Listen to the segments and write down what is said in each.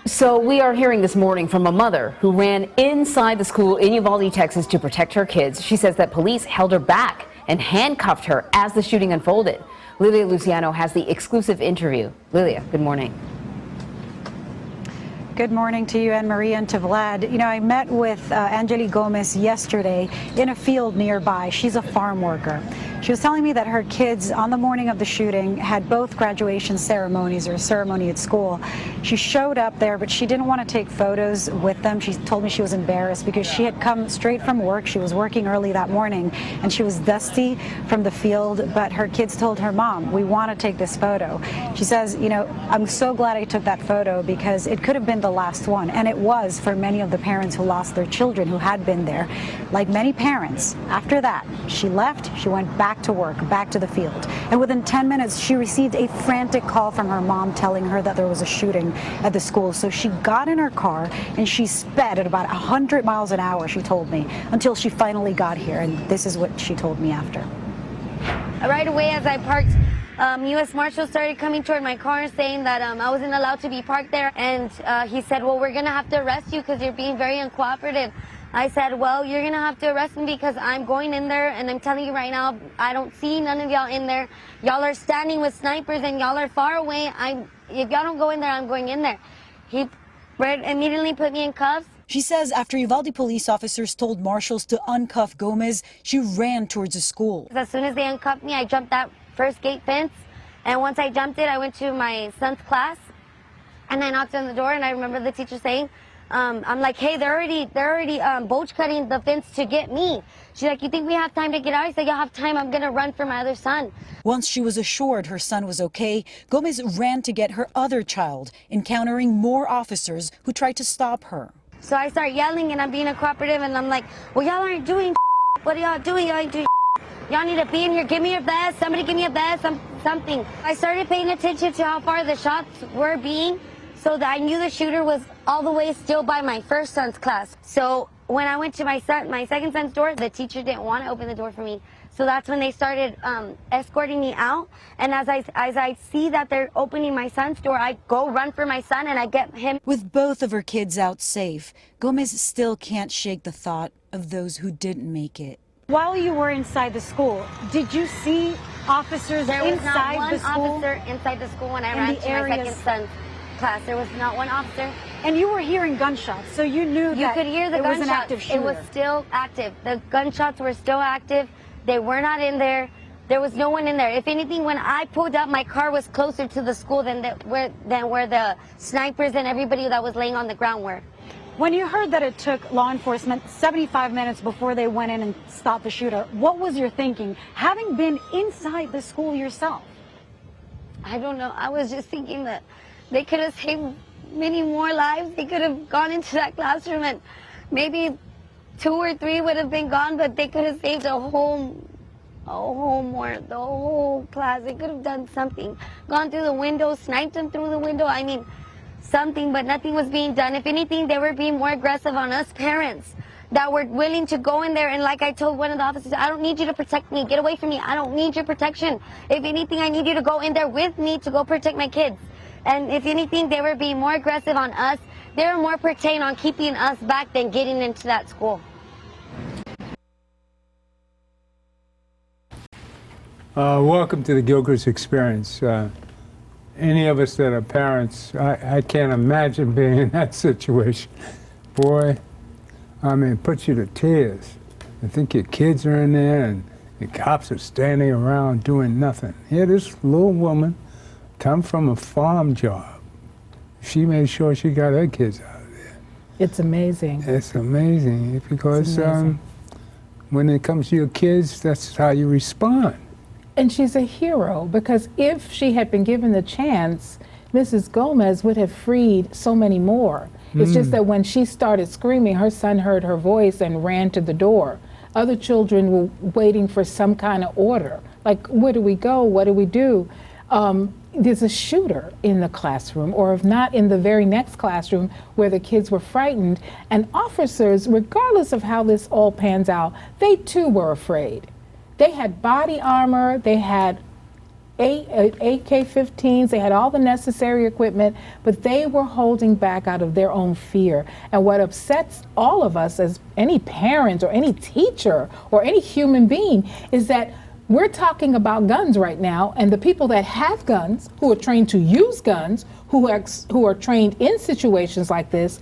So we are hearing this morning from a mother who ran inside the school in Uvalde, Texas to protect her kids. She says that police held her back and handcuffed her as the shooting unfolded. Lilia Luciano has the exclusive interview. Lilia, good morning. Good morning to you, Anne Marie, and to Vlad. You know, I met with Angeli Gomez yesterday in a field nearby. She's a farm worker. She was telling me that her kids, on the morning of the shooting, had both graduation ceremonies or a ceremony at school. She showed up there, but she didn't want to take photos with them. She told me she was embarrassed because she had come straight from work. She was working early that morning, and she was dusty from the field, but her kids told her, "Mom, we want to take this photo." She says, you know, "I'm so glad I took that photo because it could have been the last one," and it was for many of the parents who lost their children who had been there. Like many parents, after that, she left, she went back to work, back to the field, and within 10 minutes she received a frantic call from her mom telling her that there was a shooting at the school. So she got in her car and she sped at about 100 miles an hour, she told me, until she finally got here, and this is what she told me after. Right away as I parked, U.S. Marshal started coming toward my car saying that I wasn't allowed to be parked there, and he said, "Well, we're going to have to arrest you because you're being very uncooperative." I said, "Well, you're going to have to arrest me because I'm going in there, and I'm telling you right now, I don't see none of y'all in there. Y'all are standing with snipers and y'all are far away. If y'all don't go in there, I'm going in there." He immediately put me in cuffs. She says after Uvalde police officers told marshals to uncuff Gomez, she ran towards the school. As soon as they uncuffed me, I jumped that first gate fence, and once I jumped it, I went to my son's class, and I knocked on the door, and I remember the teacher saying, I'm like, "Hey, they're already bolt cutting the fence to get me." She's like, "You think we have time to get out?" I said, "Y'all have time. I'm gonna run for my other son." Once she was assured her son was okay, Gomez ran to get her other child, encountering more officers who tried to stop her. So I start yelling, and I'm being cooperative, and I'm like, "Well, y'all aren't doing what are y'all doing? Y'all ain't doing y'all need to be in here. Give me your vest. Somebody give me a vest, something." I started paying attention to how far the shots were being, so that I knew the shooter was all the way still by my first son's class. So when I went to my second son's door, the teacher didn't want to open the door for me. So that's when they started escorting me out. And as I see that they're opening my son's door, I go run for my son and I get him. With both of her kids out safe, Gomez still can't shake the thought of those who didn't make it. While you were inside the school, did you see officers there was inside not the one school? Officer inside the school when I ran to my second son's class. There was not one officer. And you were hearing gunshots, so you knew you could hear the it gunshots. was an active shooter. It was still active. The gunshots were still active. They were not in there. There was no one in there. If anything, when I pulled up, my car was closer to the school than where the snipers and everybody that was laying on the ground were. When you heard that it took law enforcement 75 minutes before they went in and stopped the shooter, what was your thinking, having been inside the school yourself? I don't know. I was just thinking that they could have saved many more lives. They could have gone into that classroom and maybe 2 or 3 would have been gone, but they could have saved the whole class. They could have done something. Gone through the window, sniped them through the window. I mean, something, but nothing was being done. If anything, they were being more aggressive on us parents that were willing to go in there. And like I told one of the officers, "I don't need you to protect me. Get away from me. I don't need your protection. If anything, I need you to go in there with me to go protect my kids." And if anything, they were being more aggressive on us. They were more pertained on keeping us back than getting into that school. Welcome to the Gilchrist experience. Any of us that are parents, I can't imagine being in that situation. Boy, I mean, it puts you to tears. I think your kids are in there and the cops are standing around doing nothing. Here, this little woman come from a farm job. She made sure she got her kids out of there. It's amazing. It's amazing because when it comes to your kids, that's how you respond. And she's a hero because if she had been given the chance, Mrs. Gomez would have freed so many more. It's just that when she started screaming, her son heard her voice and ran to the door. Other children were waiting for some kind of order. Like, where do we go? What do we do? There's a shooter in the classroom, or if not in the very next classroom where the kids were frightened. And officers, regardless of how this all pans out, they too were afraid. They had body armor, they had AK-15s, they had all the necessary equipment, but they were holding back out of their own fear. And what upsets all of us as any parent or any teacher or any human being is that we're talking about guns right now, and the people that have guns, who are trained to use guns, who are trained in situations like this,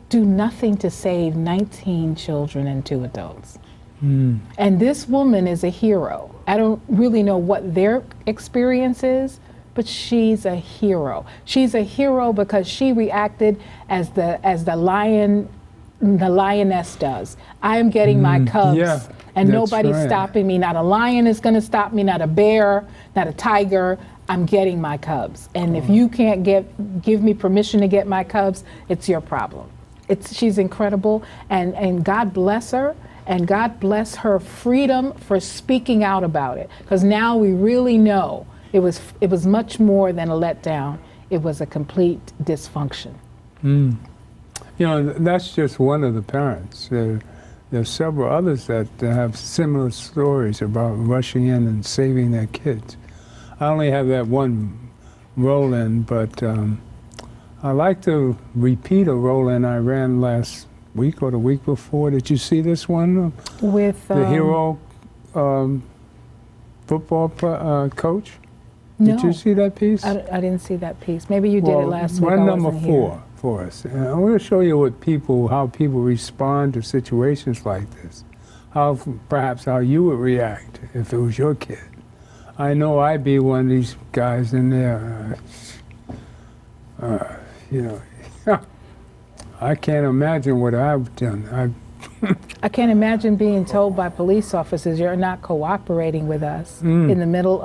do nothing to save 19 children and 2 adults. And this woman is a hero. I don't really know what their experience is, but she's a hero. She's a hero because she reacted as the lioness does. I am getting my cubs, and nobody's stopping me. Not a lion is going to stop me, not a bear, not a tiger. I'm getting my cubs. And if you can't give me permission to get my cubs, it's your problem. She's incredible, and God bless her. And God bless her freedom for speaking out about it. Because now we really know it was much more than a letdown. It was a complete dysfunction. You know, that's just one of the parents. There's several others that have similar stories about rushing in and saving their kids. I only have that one roll-in, but I like to repeat a roll-in I ran last week or the week before. Did you see this one? With the hero football coach? No. Did you see that piece? I didn't see that piece. Maybe you did it last week. Run number 4 for us. And I'm going to show you how people respond to situations like this. Perhaps how you would react if it was your kid. I know I'd be one of these guys in there. You know. I can't imagine what I've done. I can't imagine being told by police officers you're not cooperating with us in the middle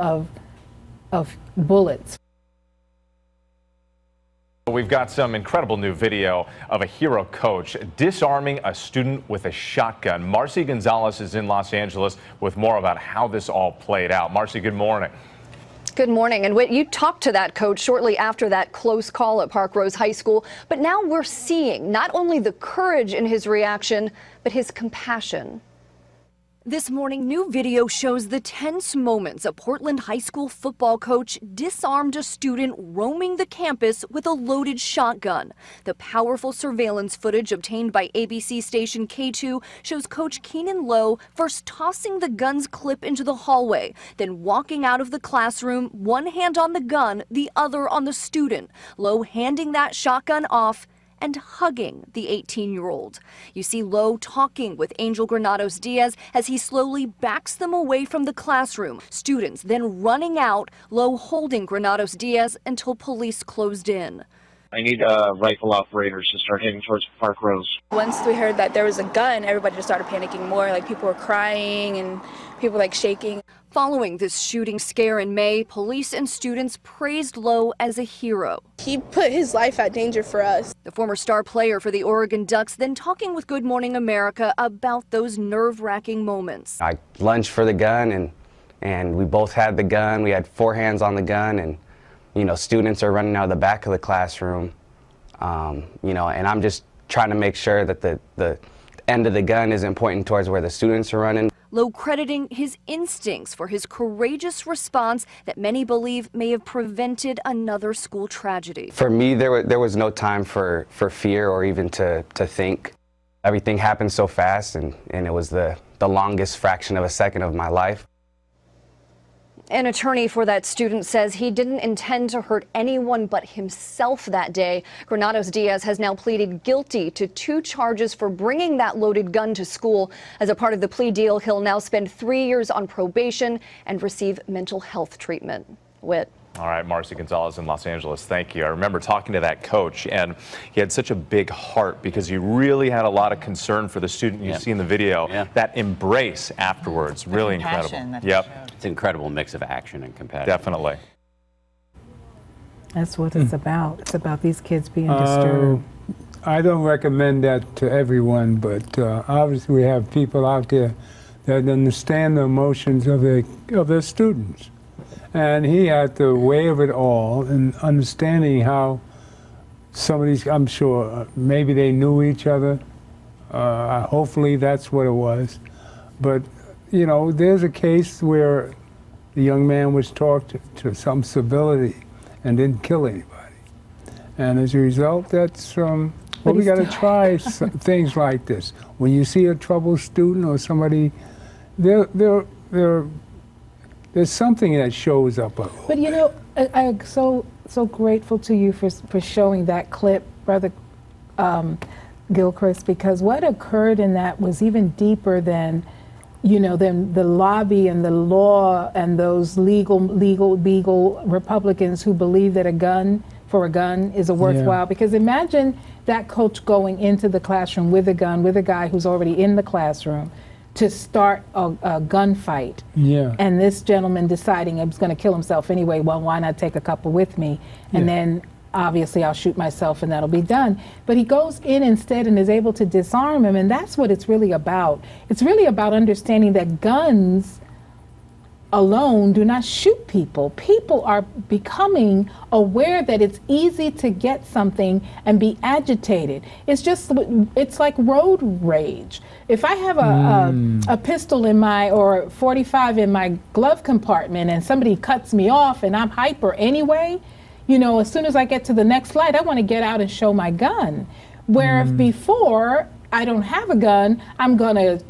of bullets. We've got some incredible new video of a hero coach disarming a student with a shotgun. Marcy Gonzalez is in Los Angeles with more about how this all played out. Marcy, good morning. Good morning. And you talked to that coach shortly after that close call at Park Rose High School. But now we're seeing not only the courage in his reaction, but his compassion. This morning, new video shows the tense moments a Portland high school football coach disarmed a student roaming the campus with a loaded shotgun. The powerful surveillance footage obtained by ABC station K2 shows Coach Keenan Lowe first tossing the gun's clip into the hallway, then walking out of the classroom, one hand on the gun, the other on the student. Lowe handing that shotgun off and hugging the 18-year-old. You see Lowe talking with Angel Granados Diaz as he slowly backs them away from the classroom. Students then running out, Lowe holding Granados Diaz until police closed in. I need rifle operators to start heading towards Park Rose. Once we heard that there was a gun, everybody just started panicking more. Like, people were crying and people like shaking. Following this shooting scare in May, police and students praised Lowe as a hero. He put his life at danger for us. The former star player for the Oregon Ducks then talking with Good Morning America about those nerve-wracking moments. I lunged for the gun, and we both had the gun. We had 4 hands on the gun, and you know, students are running out of the back of the classroom. You know, and I'm just trying to make sure that the end of the gun isn't pointing towards where the students are running. Lowe crediting his instincts for his courageous response that many believe may have prevented another school tragedy. For me, there was no time for fear or even to think. Everything happened so fast, and it was the longest fraction of a second of my life. An attorney for that student says he didn't intend to hurt anyone but himself that day. Granados Diaz has now pleaded guilty to 2 charges for bringing that loaded gun to school. As a part of the plea deal, he'll now spend 3 years on probation and receive mental health treatment. Whit. All right, Marcy Gonzalez in Los Angeles, thank you. I remember talking to that coach, and he had such a big heart because he really had a lot of concern for the student you see in the video. That embrace afterwards, really incredible. It's an incredible mix of action and compassion. Definitely. That's what it's about. It's about these kids being disturbed. I don't recommend that to everyone, but obviously we have people out there that understand the emotions of their students. And he had to weigh of it all and understanding how some of these, I'm sure, maybe they knew each other. Hopefully that's what it was. But, you know, there's a case where the young man was taught to some civility and didn't kill anybody. And as a result, that's well, we got to try things like this. When you see a troubled student or somebody, there's something that shows up. But you know, I'm so grateful to you for showing that clip, Brother Gilchrist, because what occurred in that was even deeper than, you know, than the lobby and the law and those legal Republicans who believe that a gun is a worthwhile. Because imagine that coach going into the classroom with a gun, with a guy who's already in the classroom, to start a gunfight. And this gentleman deciding he's going to kill himself anyway. Well, why not take a couple with me? And then obviously I'll shoot myself and that'll be done. But he goes in instead and is able to disarm him, and that's what it's really about. It's really about understanding that guns alone do not shoot people. People are becoming aware that it's easy to get something and be agitated. It's like road rage. If I have a pistol in or 45 in my glove compartment and somebody cuts me off and I'm hyper anyway, you know, as soon as I get to the next light, I want to get out and show my gun. Where if before I don't have a gun, I'm going to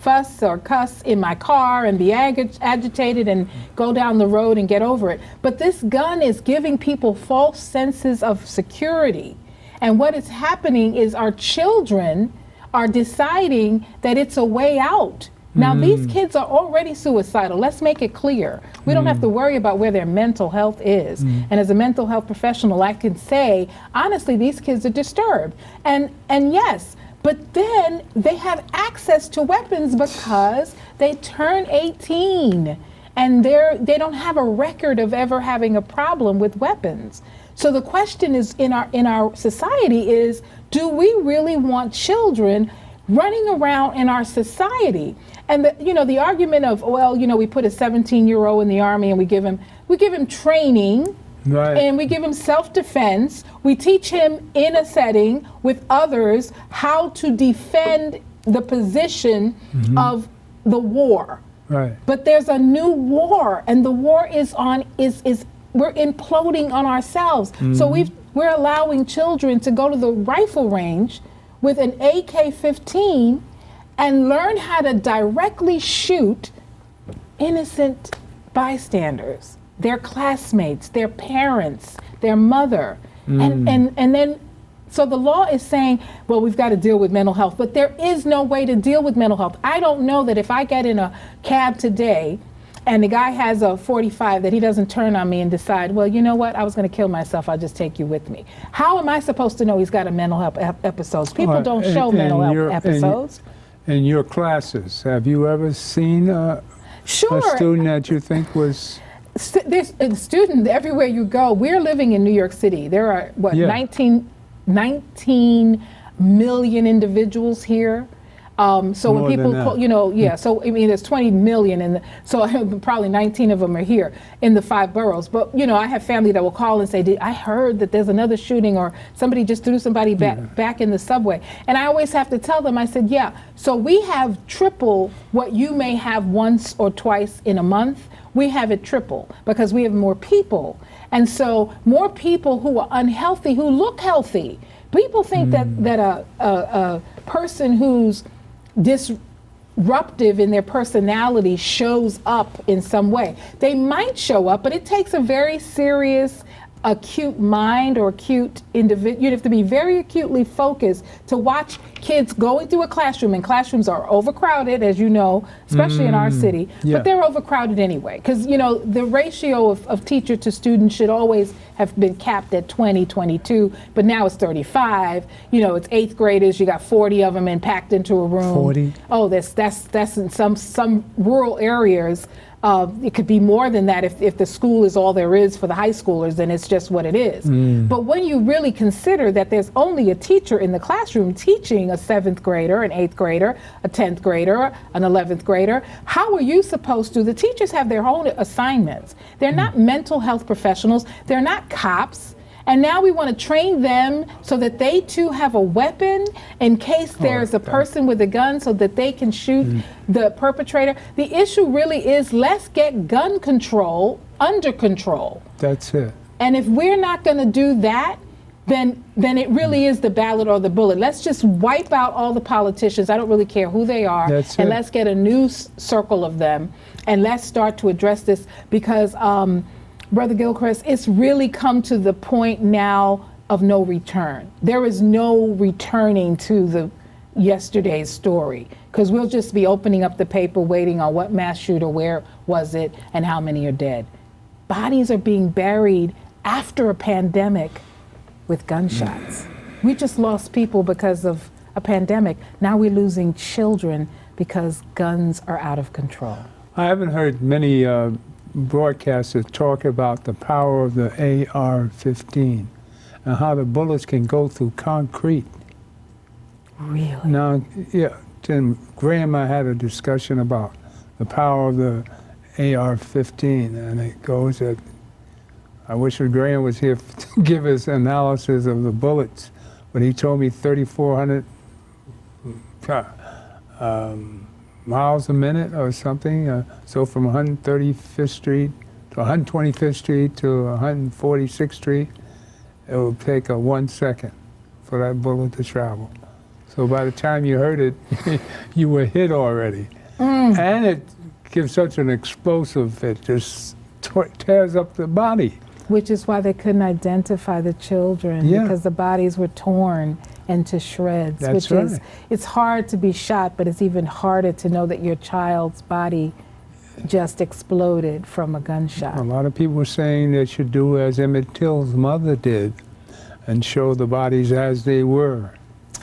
fuss or cuss in my car and be agitated and go down the road and get over it. But this gun is giving people false senses of security. And what is happening is our children are deciding that it's a way out. Now, these kids are already suicidal. Let's make it clear. We don't have to worry about where their mental health is. And as a mental health professional, I can say, honestly, these kids are disturbed. And yes, but then they have access to weapons because they turn 18 and they don't have a record of ever having a problem with weapons. So the question is in our society is, do we really want children running around in our society? And the argument of, well, you know, we put a 17-year-old in the Army and we give him training. Right. And we give him self-defense. We teach him in a setting with others how to defend the position of the war. Right. But there's a new war, and the war is we're imploding on ourselves. So we're allowing children to go to the rifle range with an AK-15 and learn how to directly shoot innocent bystanders, their classmates, their parents, their mother. And then, so the law is saying, well, we've got to deal with mental health, but there is no way to deal with mental health. I don't know that if I get in a cab today and the guy has a 45, that he doesn't turn on me and decide, well, you know what, I was going to kill myself, I'll just take you with me. How am I supposed to know he's got a mental health episodes? People don't show mental health episodes. In your classes, have you ever seen a student that you think was... There's a student everywhere you go. We're living in New York City. There are, 19 million individuals here. So More when people call, so I mean, there's 20 million, so probably 19 of them are here in the 5 boroughs. But I have family that will call and say, I heard that there's another shooting, or somebody just threw somebody back in the subway. And I always have to tell them, I said, so we have triple what you may have once or twice in a month. We have it triple because we have more people. And so more people who are unhealthy, who look healthy. People think that a person who's disruptive in their personality shows up in some way. They might show up, but it takes a very serious, acute mind or acute individual. You have to be very acutely focused to watch kids going through a classroom, and classrooms are overcrowded, as you know, especially in our city, but they're overcrowded anyway, because the ratio of teacher to student should always have been capped at 20, 22, but now it's 35. It's 8th graders, you got 40 of them and packed into a room. 40? Oh, that's in some rural areas. It could be more than that if the school is all there is for the high schoolers, then it's just what it is. But when you really consider that there's only a teacher in the classroom teaching a 7th grader, an 8th grader, a 10th grader, an 11th grader, how are you supposed to? The teachers have their own assignments. They're not mental health professionals. They're not cops. And now we want to train them so that they too have a weapon in case there's a person with a gun so that they can shoot the perpetrator. The issue really is, let's get gun control under control. That's it. And if we're not going to do that, then it really is the ballot or the bullet. Let's just wipe out all the politicians. I don't really care who they are. And let's get a new circle of them. And let's start to address this because, Brother Gilchrist, it's really come to the point now of no return. There is no returning to the yesterday's story because we'll just be opening up the paper waiting on what mass shooter, where was it, and how many are dead. Bodies are being buried after a pandemic with gunshots. We just lost people because of a pandemic. Now we're losing children because guns are out of control. I haven't heard many broadcasters talk about the power of the AR-15 and how the bullets can go through concrete. Really? Now, yeah, Tim Graham and I had a discussion about the power of the AR-15, and it goes that I wish Graham was here to give us analysis of the bullets, but he told me 3,400 miles a minute or something. So from 135th Street to 125th Street to 146th Street, it will take 1 second for that bullet to travel. So by the time you heard it, you were hit already. And it gives such an explosive, it just tears up the body. Which is why they couldn't identify the children, because the bodies were torn into shreds. That's which right. is, it's hard to be shot, but it's even harder to know that your child's body just exploded from a gunshot. A lot of people were saying they should do as Emmett Till's mother did and show the bodies as they were.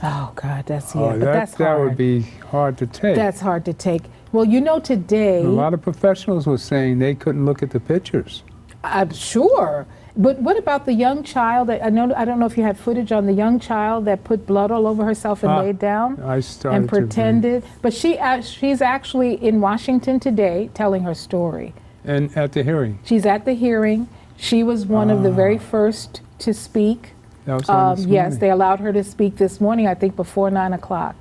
Oh God, that's but that's hard. That would be hard to take. That's hard to take. Well, you know, today a lot of professionals were saying they couldn't look at the pictures. I'm sure. But what about the young child? I don't know if you had footage on the young child that put blood all over herself and laid down and pretended. But she's actually in Washington today telling her story. And at the hearing? She's at the hearing. She was one of the very first to speak. That was on this yes, morning. they allowed her to speak this morning, I think before 9 o'clock.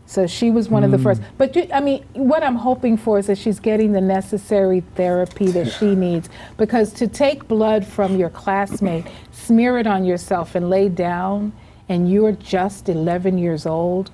So she was one of the first. But I mean, what I'm hoping for is that she's getting the necessary therapy that she needs. Because to take blood from your classmate, smear it on yourself and lay down, and you're just 11 years old,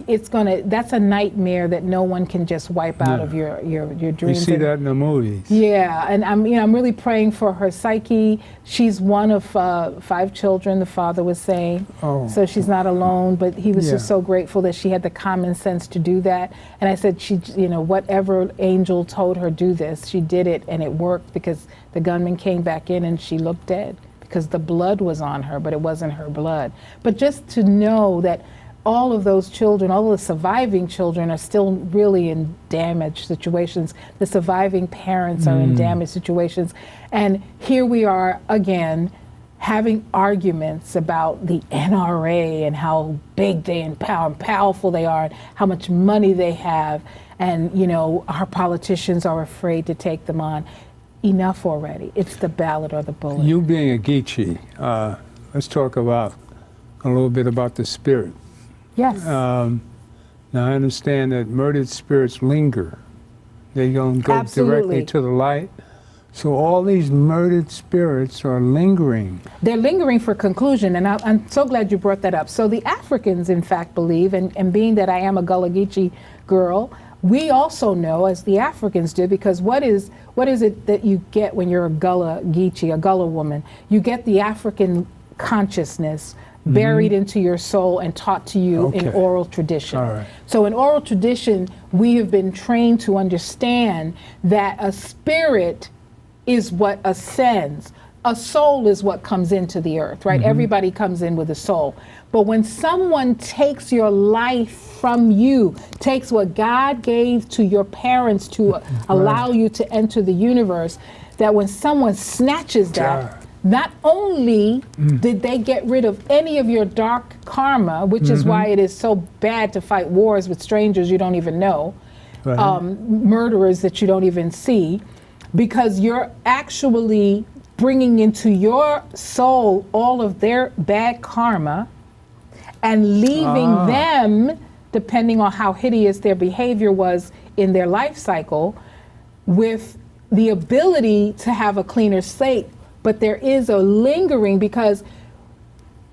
that's a nightmare that no one can just wipe out of your dreams. You see that in the movies. Yeah, and I'm really praying for her psyche. She's one of 5 children, the father was saying. Oh. So she's not alone, but he was just so grateful that she had the common sense to do that. And I said, whatever angel told her do this, she did it, and it worked because the gunman came back in and she looked dead because the blood was on her, but it wasn't her blood. But just to know that all of those children, all of the surviving children are still really in damaged situations. The surviving parents are in damaged situations. And here we are again having arguments about the NRA and how big they and powerful they are and how much money they have. And, our politicians are afraid to take them on. Enough already. It's the ballot or the bullet. You being a Geechee, let's talk about a little bit about the spirit. Yes. Now I understand that murdered spirits linger. They don't go directly to the light. So all these murdered spirits are lingering. They're lingering for conclusion, and I'm so glad you brought that up. So the Africans, in fact, believe, and being that I am a Gullah Geechee girl, we also know, as the Africans do, because what is it that you get when you're a Gullah Geechee, a Gullah woman? You get the African consciousness buried into your soul and taught to you in oral tradition. All right. So in oral tradition, we have been trained to understand that a spirit is what ascends. A soul is what comes into the earth, right? Everybody comes in with a soul. But when someone takes your life from you, takes what God gave to your parents to allow you to enter the universe, that when someone snatches that, not only did they get rid of any of your dark karma, which is why it is so bad to fight wars with strangers you don't even know, murderers that you don't even see, because you're actually bringing into your soul all of their bad karma and leaving them, depending on how hideous their behavior was in their life cycle, with the ability to have a cleaner slate. But there is a lingering, because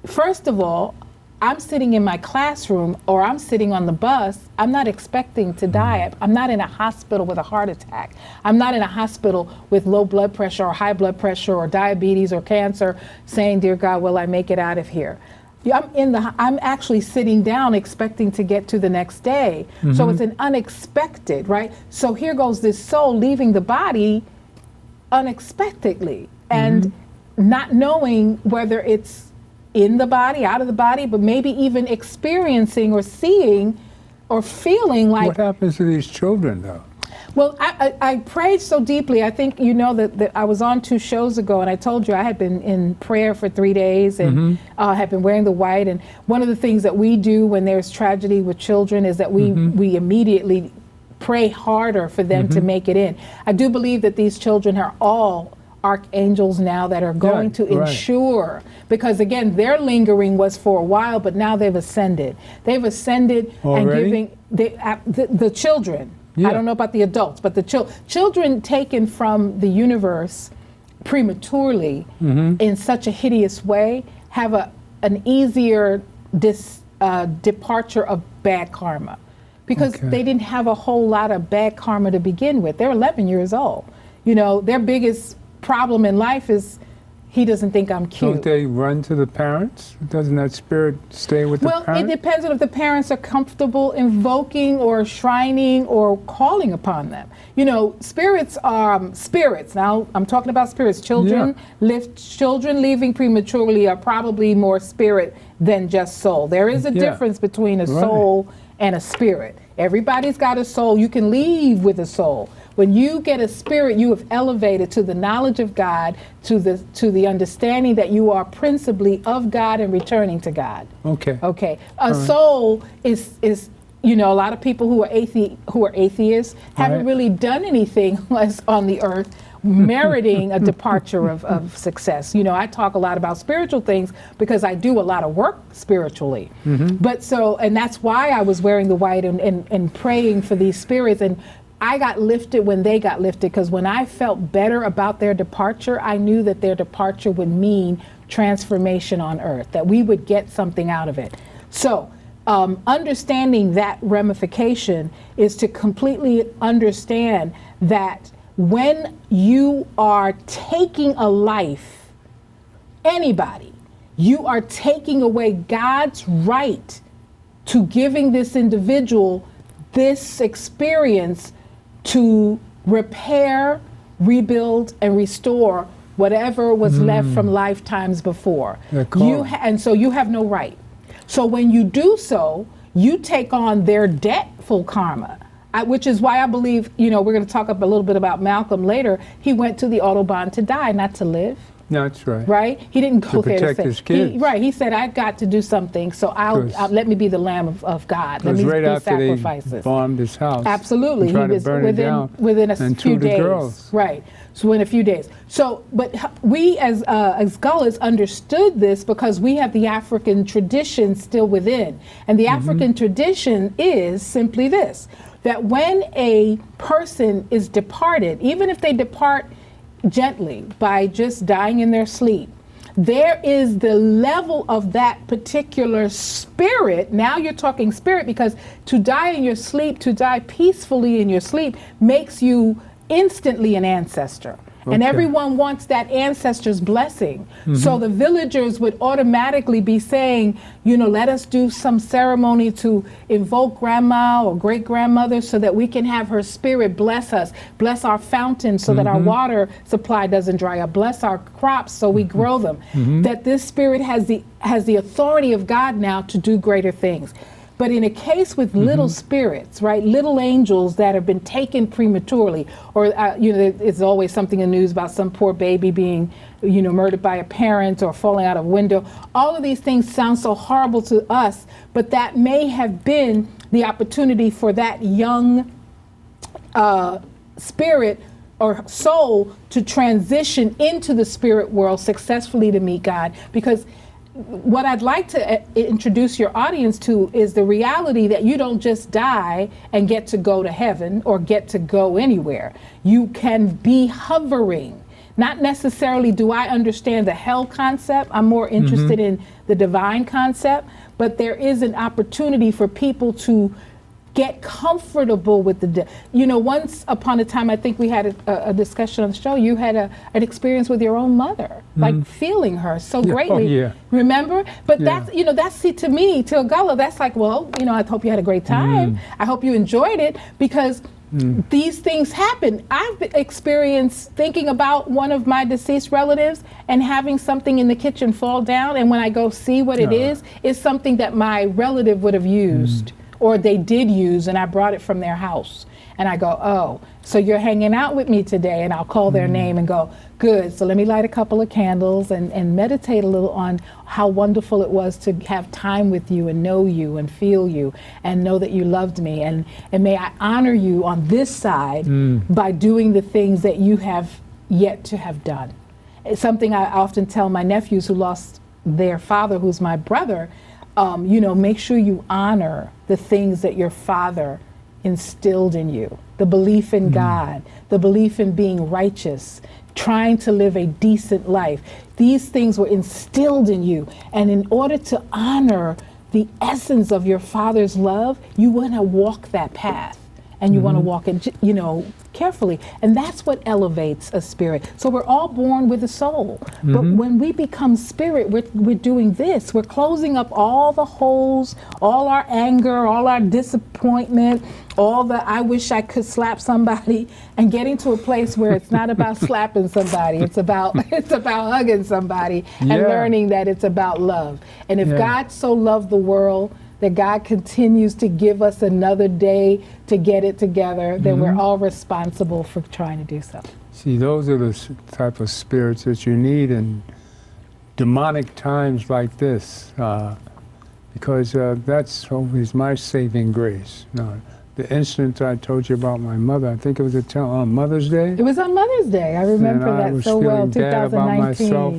first of all, I'm sitting in my classroom or I'm sitting on the bus. I'm not expecting to die. I'm not in a hospital with a heart attack. I'm not in a hospital with low blood pressure or high blood pressure or diabetes or cancer saying, dear God, will I make it out of here? I'm actually sitting down expecting to get to the next day. So it's an unexpected, right? So here goes this soul leaving the body unexpectedly and not knowing whether it's in the body, out of the body, but maybe even experiencing or seeing or feeling like... What happens to these children, though? Well, I prayed so deeply. I think you know that I was on 2 shows ago, and I told you I had been in prayer for 3 days and had been wearing the white. And one of the things that we do when there's tragedy with children is that we immediately pray harder for them to make it in. I do believe that these children are all archangels now that are going to ensure, because again, their lingering was for a while, but now they've ascended. They've ascended already? And giving the children. I don't know about the adults, but the children taken from the universe prematurely in such a hideous way have an easier departure of bad karma, because they didn't have a whole lot of bad karma to begin with. They're 11 years old. You know, their biggest problem in life is he doesn't think I'm cute. Don't they run to the parents? Doesn't that spirit stay with the parents? Well, it depends on if the parents are comfortable invoking or shrining or calling upon them. You know, spirits are spirits. Now, I'm talking about spirits. Children leaving prematurely are probably more spirit than just soul. There is a difference between a soul and a spirit. Everybody's got a soul. You can leave with a soul. When you get a spirit, you have elevated to the knowledge of God, to the understanding that you are principally of God and returning to God. Okay. A soul is you know, a lot of people who are atheists haven't really done anything less on the earth meriting a departure of success. You know, I talk a lot about spiritual things because I do a lot of work spiritually. But and that's why I was wearing the white and praying for these spirits. And I got lifted when they got lifted, because when I felt better about their departure, I knew that their departure would mean transformation on earth, that we would get something out of it. So understanding that ramification is to completely understand that when you are taking a life, anybody, you are taking away God's right to giving this individual this experience to repair, rebuild, and restore whatever was left from lifetimes before. And so you have no right. So when you do so, you take on their debtful karma, which is why I believe, you know, we're going to talk a little bit about Malcolm later. He went to the Autobahn to die, not to live. That's right. Right? He didn't go there to protect his kids. He said, I've got to do something, so I'll let me be the Lamb of God. Let me right do after sacrifices. They bombed his house. Absolutely. He was within a few days. Girls. Right. So in a few days. So, but we as Gullahs understood this because we have the African tradition still within. And the African tradition is simply this, that when a person is departed, even if they depart gently by just dying in their sleep, there is the level of that particular spirit. Now you're talking spirit, because to die in your sleep, to die peacefully in your sleep, makes you instantly an ancestor. And everyone wants that ancestor's blessing. So the villagers would automatically be saying, you know, let us do some ceremony to invoke grandma or great grandmother so that we can have her spirit bless us, bless our fountain so that our water supply doesn't dry up, bless our crops so we grow them. That this spirit has the authority of God now to do greater things. But in a case with little spirits, right, little angels that have been taken prematurely, or, you know, it's always something in the news about some poor baby being, you know, murdered by a parent or falling out of a window. All of these things sound so horrible to us, but that may have been the opportunity for that young spirit or soul to transition into the spirit world successfully to meet God. Because what I'd like to introduce your audience to is the reality that you don't just die and get to go to heaven or get to go anywhere. You can be hovering. Not necessarily do I understand the hell concept. I'm more interested in the divine concept, but there is an opportunity for people to get comfortable with once upon a time, I think we had a discussion on the show, you had an experience with your own mother, like feeling her so greatly. Oh, yeah. Remember? But that's to me, to Gullah, that's like, well, I hope you had a great time. I hope you enjoyed it, because these things happen. I've experienced thinking about one of my deceased relatives and having something in the kitchen fall down, and when I go see what it is something that my relative would have used. Or they did use, and I brought it from their house. And I go, oh, so you're hanging out with me today, and I'll call their name and go, good, so let me light a couple of candles and meditate a little on how wonderful it was to have time with you and know you and feel you and know that you loved me. And may I honor you on this side by doing the things that you have yet to have done. It's something I often tell my nephews who lost their father, who's my brother, make sure you honor the things that your father instilled in you. The belief in God, the belief in being righteous, trying to live a decent life. These things were instilled in you. And in order to honor the essence of your father's love, you want to walk that path. And you want to walk it, carefully. And that's what elevates a spirit. So we're all born with a soul. But when we become spirit, we're doing this. We're closing up all the holes, all our anger, all our disappointment, all the I wish I could slap somebody, and getting to a place where it's not about slapping somebody. It's about hugging somebody and learning that it's about love. And if God so loved the world, that God continues to give us another day to get it together, then we're all responsible for trying to do so. See, those are the type of spirits that you need in demonic times like this, because that's always my saving grace. The incident I told you about my mother, I think it was on Mother's Day. It was on Mother's Day. I remember that so well, 2019. Bad about myself,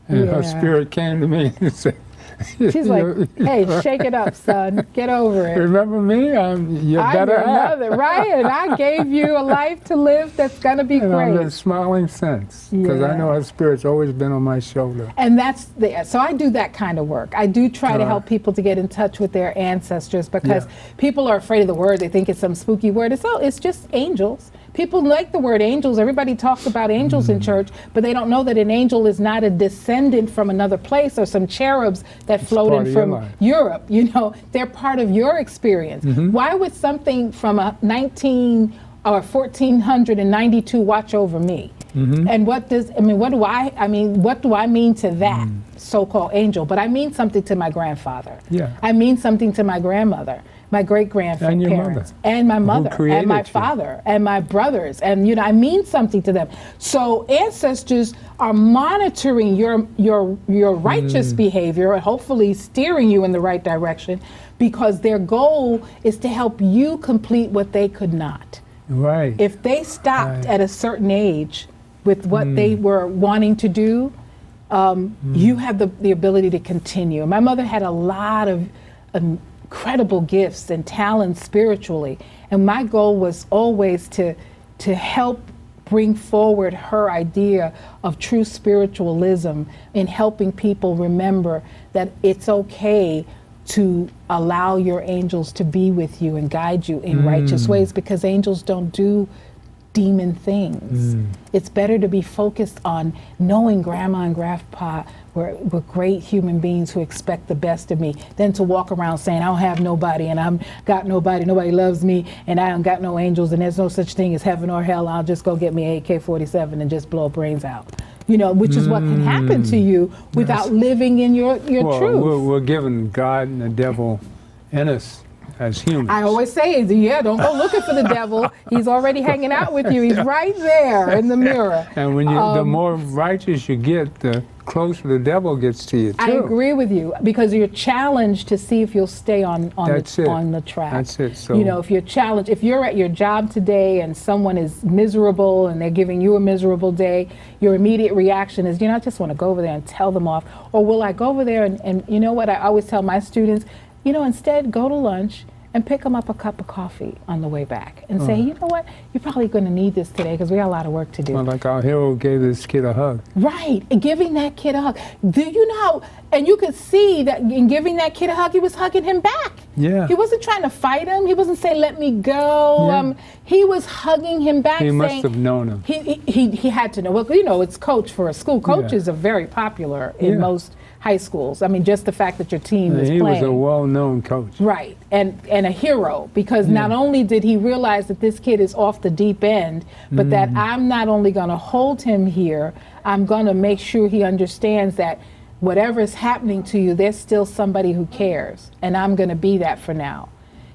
and her spirit came to me and said, she's like, hey, shake it up, son. Get over it. Remember me? You're better half. Right? And I gave you a life to live that's going to be great. I've been smiling since, because I know her spirit's always been on my shoulder. And so I do that kind of work. I do try to help people to get in touch with their ancestors, because people are afraid of the word. They think it's some spooky word. It's just angels. People like the word angels. Everybody talks about angels in church, but they don't know that an angel is not a descendant from another place or some cherubs that float in from Europe. They're part of your experience. Why would something from a 1492 watch over me? And what do I mean to that so-called angel? But I mean something to my grandfather. I mean something to my grandmother, my great-grandparents, and my mother, and my father, and my brothers, and I mean something to them. So ancestors are monitoring your righteous behavior and hopefully steering you in the right direction, because their goal is to help you complete what they could not. Right. If they stopped at a certain age with what they were wanting to do, you have the ability to continue. My mother had a lot of incredible gifts and talents spiritually, and my goal was always to help bring forward her idea of true spiritualism in helping people remember that it's okay to allow your angels to be with you and guide you in righteous ways, because angels don't do demon things. It's better to be focused on knowing grandma and grandpa were great human beings who expect the best of me, than to walk around saying I don't have nobody and I'm got nobody loves me and I don't got no angels and there's no such thing as heaven or hell. I'll just go get me AK-47 and just blow brains out. Which is what can happen to you without living in your truth. We're giving God and the devil in us as humans. I always say, don't go looking for the devil. He's already hanging out with you. He's right there in the mirror. And when the more righteous you get, the closer the devil gets to you too. I agree with you, because you're challenged to see if you'll stay on the track. That's it. So, you know, if you're challenged, if you're at your job today and someone is miserable and they're giving you a miserable day, your immediate reaction is, you know, I just want to go over there and tell them off. Or will I go over there and you know what I always tell my students, you know, instead go to lunch and pick them up a cup of coffee on the way back and say, you know what, you're probably going to need this today because we got a lot of work to do. well, like our hero gave this kid a hug. Right, and giving that kid a hug. Do you know how, and you could see that in giving that kid a hug, he was hugging him back. Yeah. He wasn't trying to fight him. He wasn't saying, let me go. Yeah. He was hugging him back, He must saying, have known him. He had to know. Well, you know, it's coach for a school. Coaches are very popular in most high schools. I mean, just the fact that your team is He playing. was a well-known coach. Right, and a hero, because not only did he realize that this kid is off the deep end, but that I'm not only going to hold him here, I'm going to make sure he understands that whatever is happening to you, there's still somebody who cares, and I'm going to be that for now.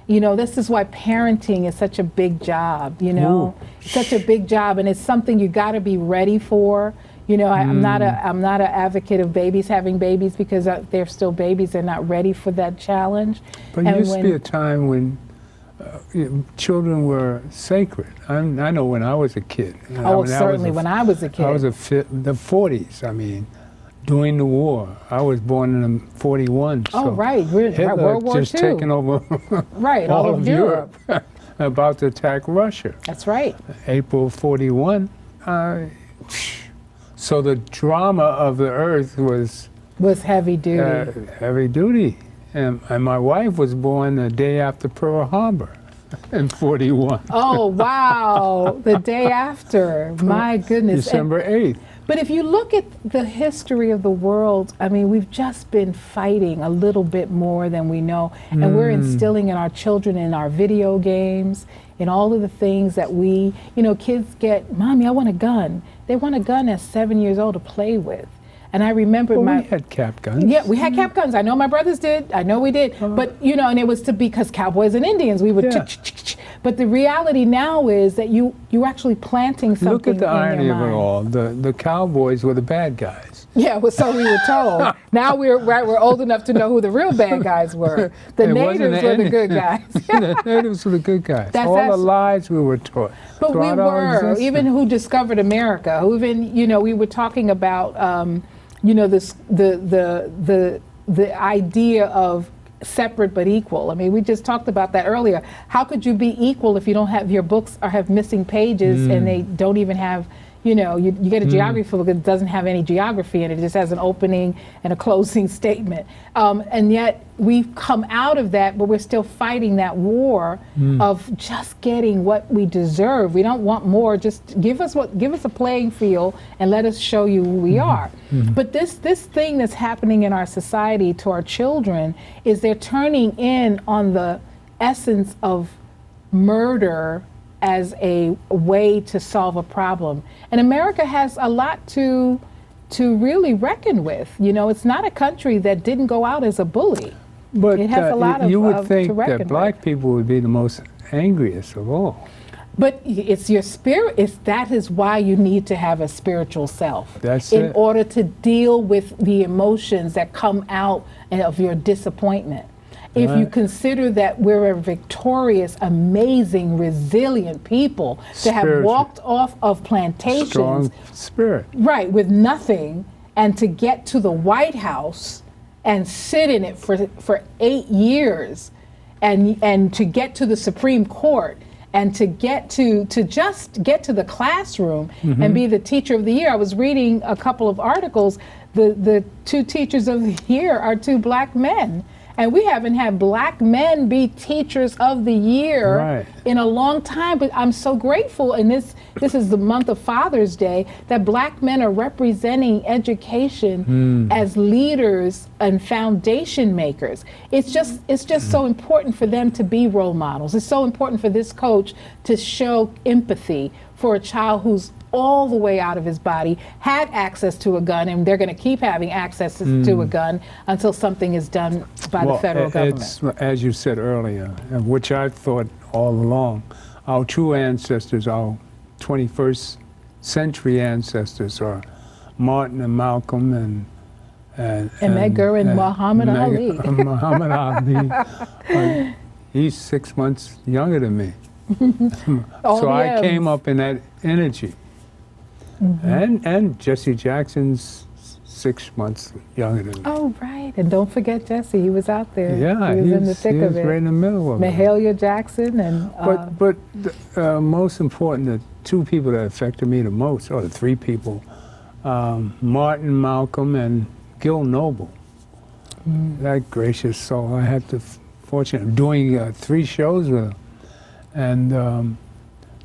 You know, this is why parenting is such a big job, you know, such a big job, and it's something you got to be ready for. You know, I'm not an advocate of babies having babies, because they're still babies. They're not ready for that challenge. But there used to be a time when children were sacred. I know when I was a kid. Certainly when I was a kid. I was the 40s. I mean, during the war. I was born in 41. Oh, so right. Hitler World War just II. taken over right, all of Europe. About to attack Russia. That's right. April 41. So the drama of the earth was heavy duty. Heavy duty. And my wife was born the day after Pearl Harbor in 41. Oh, wow. The day after. My goodness. December 8th. But if you look at the history of the world, I mean, we've just been fighting a little bit more than we know. And we're instilling in our children, in our video games, in all of the things that we, you know, kids get, Mommy, I want a gun. They want a gun at 7 years old to play with. And I remember we had cap guns. Yeah, we had cap guns. I know my brothers did. I know we did. But, you know, and it was because cowboys and Indians, we would But the reality now is that you're actually planting something. Look at the irony of it mind. all. The cowboys were the bad guys. Yeah, well, so we were told. Now we're old enough to know who the real bad guys were. The natives were the good guys. The natives were the good guys. All the lies we were taught. But we were, even who discovered America, who even, you know, we were talking about, you know, the idea of separate but equal. I mean, we just talked about that earlier. How could you be equal if you don't have your books or have missing pages and they don't even have, you know, you get a geography book that doesn't have any geography in it. It just has an opening and a closing statement. And yet we've come out of that, but we're still fighting that war of just getting what we deserve. We don't want more. Just give us a playing field and let us show you who we are. But this thing that's happening in our society to our children is they're turning in on the essence of murder as a way to solve a problem. And America has a lot to really reckon with. You know, it's not a country that didn't go out as a bully. But it has a lot you would to think reckon that black with. people would be the most angriest of all. But it's your spirit. That is why you need to have a spiritual self. That's in it. order to deal with the emotions that come out of your disappointment. If you consider that we're a victorious, amazing, resilient people to have walked off of plantations. Strong spirit. Right, with nothing, and to get to the White House and sit in it for 8 years, and to get to the Supreme Court, and to get to just get to the classroom and be the teacher of the year. I was reading a couple of articles. The 2 teachers of the year are 2 black men. And we haven't had black men be teachers of the year in a long time. But I'm so grateful, and this is the month of Father's Day, that black men are representing education as leaders and foundation makers. It's just so important for them to be role models. It's so important for this coach to show empathy for a child who's all the way out of his body, had access to a gun, and they're going to keep having access to a gun until something is done by the federal government. It's, as you said earlier, which I thought all along, our true ancestors, our 21st century ancestors are Martin and Malcolm and Medgar and Muhammad Ali. Muhammad Ali. He's 6 months younger than me. So I came up in that energy. And Jesse Jackson's 6 months younger than me. Oh, right. And don't forget Jesse. He was out there. Yeah, he was in the thick of it. Right in the middle of it. Mahalia Jackson and... But most important, the two people that affected me the most, or the three people, Martin, Malcolm, and Gil Noble. That gracious soul. I had the fortune of doing 3 shows with him. And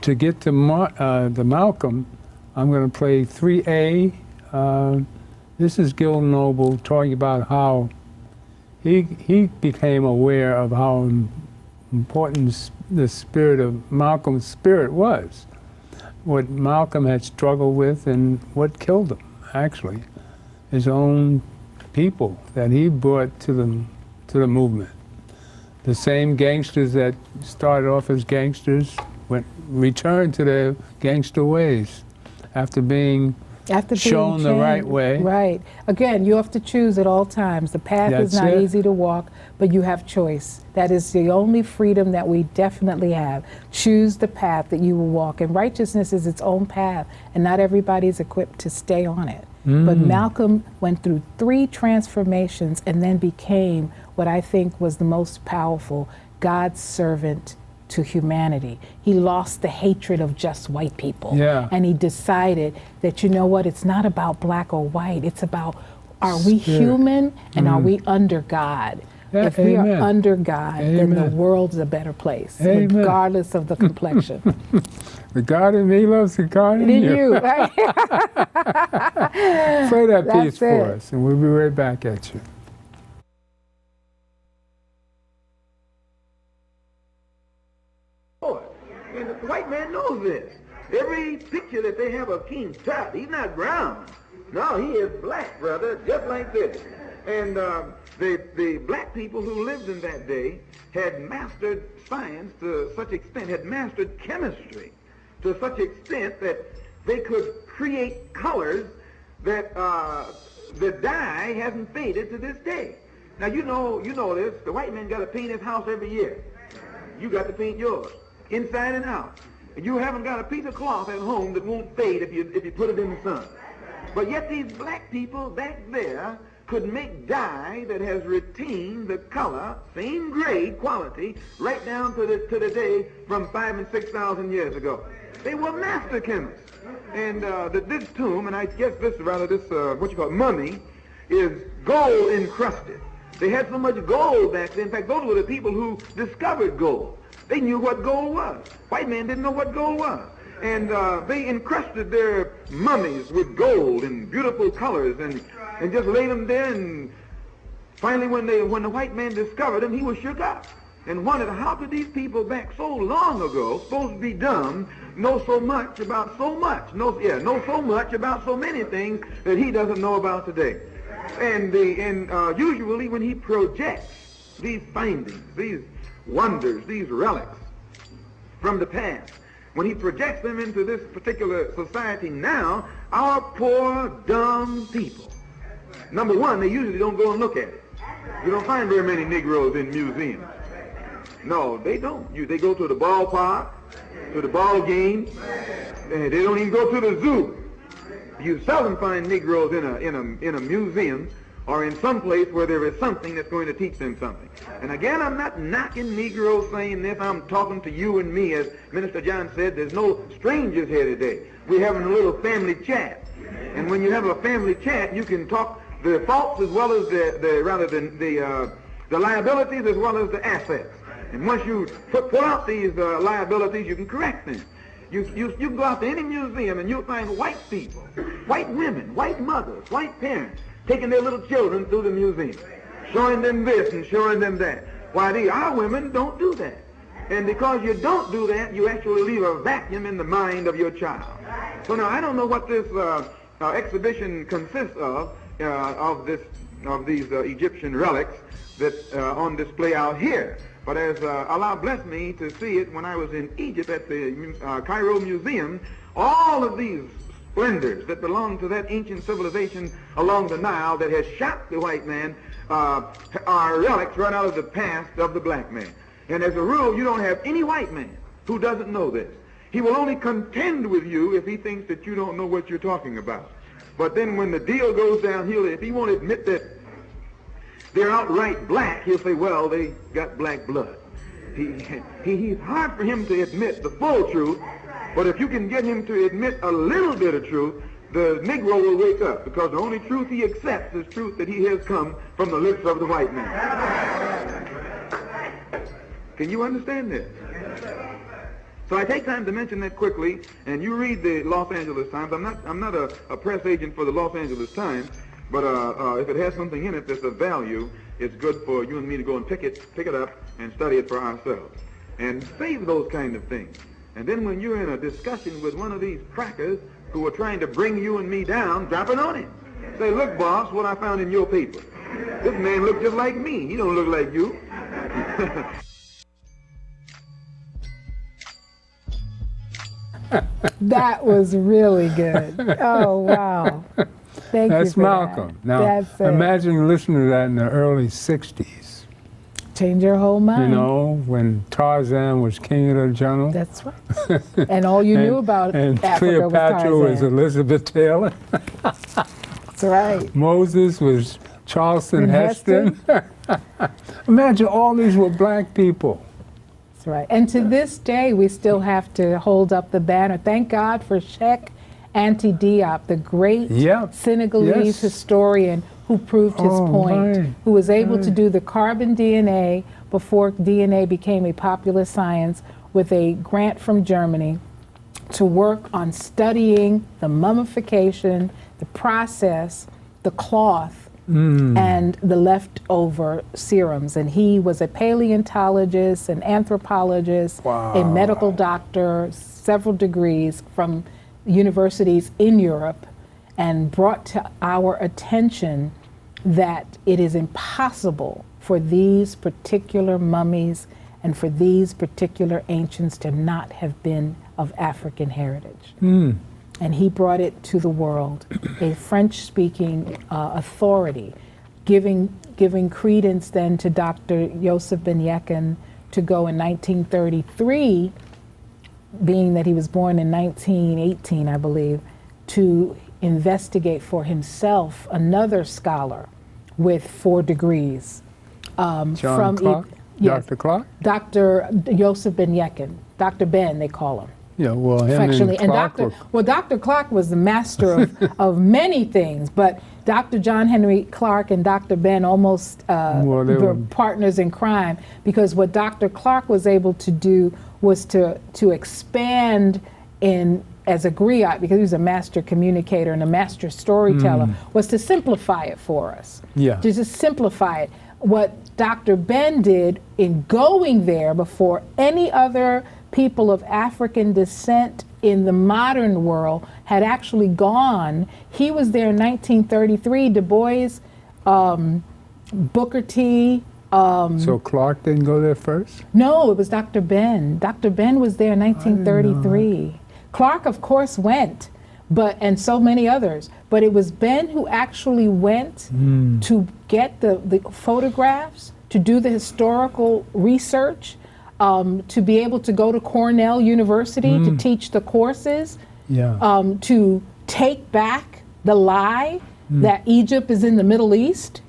to get to the Malcolm, I'm going to play 3A. This is Gil Noble talking about how he became aware of how important the spirit of Malcolm's spirit was. What Malcolm had struggled with and what killed him, actually. His own people that he brought to the movement. The same gangsters that started off as gangsters returned to their gangster ways after being shown the right way. Right. Again, you have to choose at all times. The path is not easy to walk, but you have choice. That is the only freedom that we definitely have. Choose the path that you will walk. And righteousness is its own path, and not everybody's equipped to stay on it. But Malcolm went through 3 transformations and then became what I think was the most powerful, God's servant to humanity. He lost the hatred of just white people. And he decided that, you know what, it's not about black or white. It's about, are we human and are we under God? If we are under God, then the world's a better place, regardless of the complexion. The God in me loves the God in you. Right? Play that piece for us, and we'll be right back at you. And the white man knows this. Every picture that they have of King Tut, he's not brown. No, he is black, brother, just like this. And the black people who lived in that day had mastered science to such extent, had mastered chemistry to such extent that they could create colors that the dye hasn't faded to this day. Now you know this. The white man got to paint his house every year. You got to paint yours, inside and out. And you haven't got a piece of cloth at home that won't fade if you put it in the sun. But yet these black people back there could make dye that has retained the color, same grade quality, right down to the day from 5,000 and 6,000 years ago. They were master chemists. And this tomb, and I guess this what you call mummy, is gold encrusted. They had so much gold back then. In fact, those were the people who discovered gold. They knew what gold was. White men didn't know what gold was. And they encrusted their mummies with gold and beautiful colors and just laid them there. And finally, when the white man discovered them, he was shook up and wondered, how could these people back so long ago, supposed to be dumb, know so much about so much, know so much about so many things that he doesn't know about today. And usually when he projects these findings, these wonders, these relics from the past, when he projects them into this particular society now, our poor, dumb people, number one, they usually don't go and look at it. You don't find very many Negroes in museums. No, they don't. They go to the ballpark, to the ball game, and they don't even go to the zoo. You seldom find Negroes in a museum or in some place where there is something that's going to teach them something. And again, I'm not knocking Negroes saying this. I'm talking to you and me. As Minister John said, there's no strangers here today. We're having a little family chat. And when you have a family chat, you can talk the faults as well as the liabilities as well as the assets. And once you pull out these liabilities, you can correct them. You can go out to any museum and you'll find white people, white women, white mothers, white parents, taking their little children through the museum, showing them this and showing them that. Why, our women don't do that. And because you don't do that, you actually leave a vacuum in the mind of your child. So now, I don't know what this exhibition consists of these Egyptian relics that on display out here. But as Allah blessed me to see it when I was in Egypt at the Cairo Museum, all of these splendors that belong to that ancient civilization along the Nile that has shocked the white man are relics right out of the past of the black man. And as a rule, you don't have any white man who doesn't know this. He will only contend with you if he thinks that you don't know what you're talking about. But then when the deal goes downhill, if he won't admit that they're outright black, he'll say, well, they got black blood. He's hard for him to admit the full truth, but if you can get him to admit a little bit of truth, the Negro will wake up, because the only truth he accepts is truth that he has come from the lips of the white man. Can you understand this? So I take time to mention that quickly, and you read the Los Angeles Times. I'm not a press agent for the Los Angeles Times, but if it has something in it that's of value, it's good for you and me to go and pick it up and study it for ourselves. And save those kind of things. And then when you're in a discussion with one of these crackers who are trying to bring you and me down, drop it on him. Say, look, boss, what I found in your paper. This man looks just like me. He don't look like you. That was really good. Oh, wow. Thank you That's for Malcolm. that. Now, That's imagine listening to that in the early 60s. Change your whole mind. You know, when Tarzan was king of the jungle. That's right. And all you knew about and Africa Cleopatra was was Tarzan. Elizabeth Taylor. That's right. Moses was Charleston And Heston. Imagine all these were black people. That's right. And to this day, we still have to hold up the banner. Thank God for Sheikh Anta Diop, the great Senegalese historian who proved his point, who was able to do the carbon DNA before DNA became a popular science with a grant from Germany to work on studying the mummification, the process, the cloth, and the leftover serums. And he was a paleontologist, an anthropologist, a medical doctor, several degrees from universities in Europe, and brought to our attention that it is impossible for these particular mummies and for these particular ancients to not have been of African heritage. And he brought it to the world, a French-speaking authority, giving credence then to Dr. Joseph Ben Yekin to go in 1933, being that he was born in 1918, I believe, to investigate for himself another scholar with 4 degrees. John Clark? Yes, Dr. Clark? Dr. Joseph Ben Yekin. Dr. Ben, they call him. Yeah, well, him Affectionately. and Clark Dr. Clark was the master of many things, but Dr. John Henry Clark and Dr. Ben almost were partners in crime, because what Dr. Clark was able to do was to expand in, as a griot, because he was a master communicator and a master storyteller, was to simplify it for us. Yeah. To just simplify it. What Dr. Ben did in going there before any other people of African descent in the modern world had actually gone. He was there in 1933, Du Bois, Booker T. So Clark didn't go there first? No, it was Dr. Ben. Dr. Ben was there in 1933. Clark, of course, went, and so many others. But it was Ben who actually went to get the photographs, to do the historical research, to be able to go to Cornell University to teach the courses, to take back the lie that Egypt is in the Middle East,